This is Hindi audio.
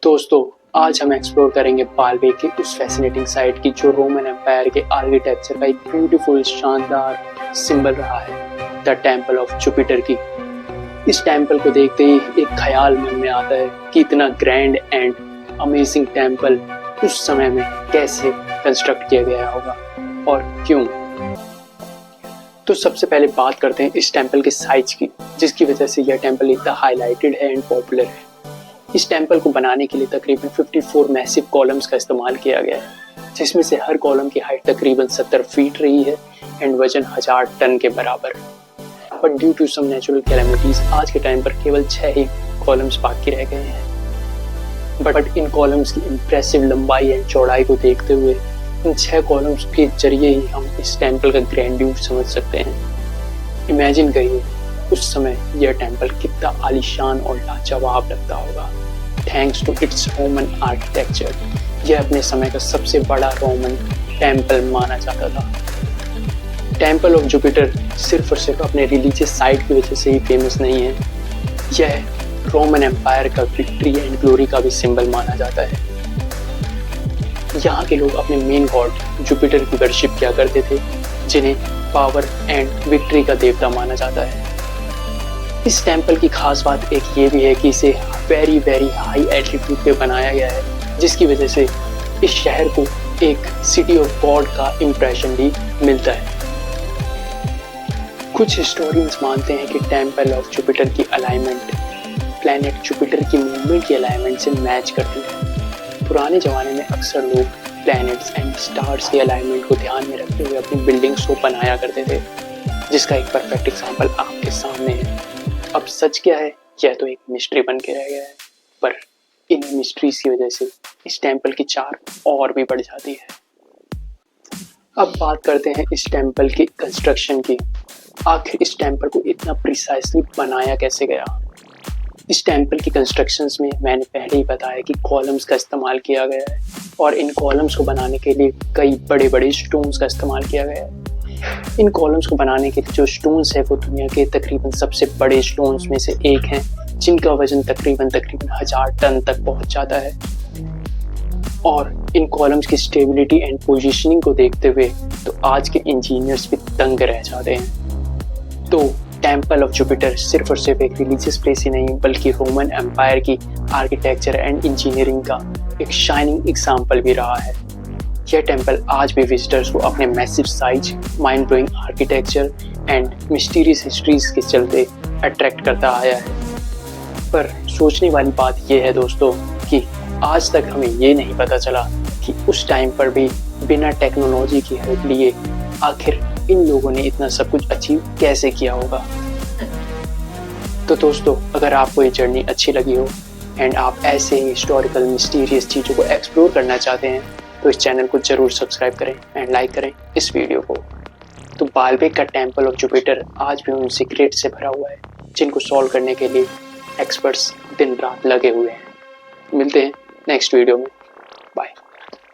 दोस्तों, आज हम एक्सप्लोर करेंगे बाल्बेक के उस फैसिनेटिंग साइट की जो रोमन एम्पायर के आर्किटेक्चर का एक ब्यूटीफुल शानदार सिंबल रहा है, द टेम्पल ऑफ जुपिटर की। इस टेम्पल को देखते ही एक ख्याल मन में आता है कि इतना ग्रैंड एंड अमेजिंग टेम्पल उस समय में कैसे कंस्ट्रक्ट किया गया होगा और क्यों। तो सबसे पहले बात करते हैं इस टेम्पल के साइज की, जिसकी वजह से यह टेम्पल इतना हाईलाइटेड है एंड पॉपुलर है। इस टेम्पल को बनाने के लिए तकरीबन 54 मैसिव कॉलम्स का इस्तेमाल किया गया है, जिसमें से हर कॉलम की हाइट तकरीबन 70 फीट रही है एंड वजन 1000 टन के बराबर। But due to some natural calamities आज के टाइम पर केवल 6 ही कॉलम्स बाकी रह गए हैं। बट इन कॉलम्स की इम्प्रेसिव लंबाई एंड चौड़ाई को देखते हुए इन 6 कॉलम्स के जरिए ही हम इस टेम्पल का ग्रैंड्यूर समझ सकते हैं। इमेजिन करिए उस समय यह टेम्पल कितना आलीशान और लाजवाब लगता होगा। Thanks to its Roman architecture, यह अपने समय का सबसे बड़ा रोमन टेम्पल माना जाता था। टेम्पल ऑफ जुपिटर सिर्फ और सिर्फ अपने रिलीजियस साइट की वजह से ही फेमस नहीं है, यह रोमन एम्पायर का विक्ट्री एंड ग्लोरी का भी सिंबल माना जाता है। यहाँ के लोग अपने मेन गॉड जुपिटर की वर्शिप किया करते थे, जिन्हें पावर एंड विक्ट्री का देवता माना जाता है। इस टेम्पल की खास बात एक ये भी है कि इसे वेरी हाई एल्टीट्यूड पे बनाया गया है, जिसकी वजह से इस शहर को एक सिटी ऑफ गॉड का इम्प्रेशन भी मिलता है। कुछ हिस्टोरियंस मानते हैं कि टेम्पल ऑफ जुपिटर की अलाइनमेंट प्लैनेट जुपिटर की मूवमेंट की अलाइनमेंट से मैच करती है। पुराने ज़माने में अक्सर लोग प्लैनेट्स एंड स्टार्स की अलाइनमेंट को ध्यान में रखते हुए अपनी बिल्डिंग्स को बनाया करते थे, जिसका एक परफेक्ट एग्जाम्पल आपके सामने है। अब सच क्या है, यह तो एक मिस्ट्री बन के रह गया है, पर इन मिस्ट्रीज की वजह से इस टेम्पल की चार्म और भी बढ़ जाती है। अब बात करते हैं इस टेम्पल की कंस्ट्रक्शन की। आखिर इस टेम्पल को इतना प्रिसाइसली बनाया कैसे गया। इस टेम्पल की कंस्ट्रक्शंस में मैंने पहले ही बताया कि कॉलम्स का इस्तेमाल किया गया है, और इन कॉलम्स को बनाने के लिए कई बड़े स्टोन्स का इस्तेमाल किया गया है। इन कॉलम्स को बनाने के लिए जो स्टोन्स है वो दुनिया के तकरीबन सबसे बड़े स्टोन्स में से एक हैं, जिनका वजन तकरीबन 1000 टन तक पहुंच जाता है। और इन कॉलम्स की स्टेबिलिटी एंड पोजीशनिंग को देखते हुए तो आज के इंजीनियर्स भी दंग रह जाते हैं। तो टेम्पल ऑफ जुपिटर सिर्फ और सिर्फ एक रिलीजियस प्लेस ही नहीं, बल्कि रोमन एम्पायर की आर्किटेक्चर एंड इंजीनियरिंग का एक शाइनिंग एग्जाम्पल भी रहा है। यह टेम्पल आज भी विजिटर्स को अपने massive size, mind blowing architecture and mysterious histories के चलते अट्रैक्ट करता आया है। पर सोचने वाली बात यह है दोस्तों कि आज तक हमें ये नहीं पता चला कि उस टाइम पर भी बिना टेक्नोलॉजी की हेल्प लिए आखिर इन लोगों ने इतना सब कुछ अचीव कैसे किया होगा। तो दोस्तों, अगर आपको ये जर्नी अच्छी लगी हो एंड आप ऐसे ही हिस्टोरिकल मिस्टीरियस चीज़ों को एक्सप्लोर करना चाहते हैं, तो इस चैनल को जरूर सब्सक्राइब करें एंड लाइक करें इस वीडियो को। तो बाल्बेक का टेम्पल ऑफ जुपिटर आज भी उन सीक्रेट से भरा हुआ है, जिनको सॉल्व करने के लिए एक्सपर्ट्स दिन रात लगे हुए हैं। मिलते हैं नेक्स्ट वीडियो में।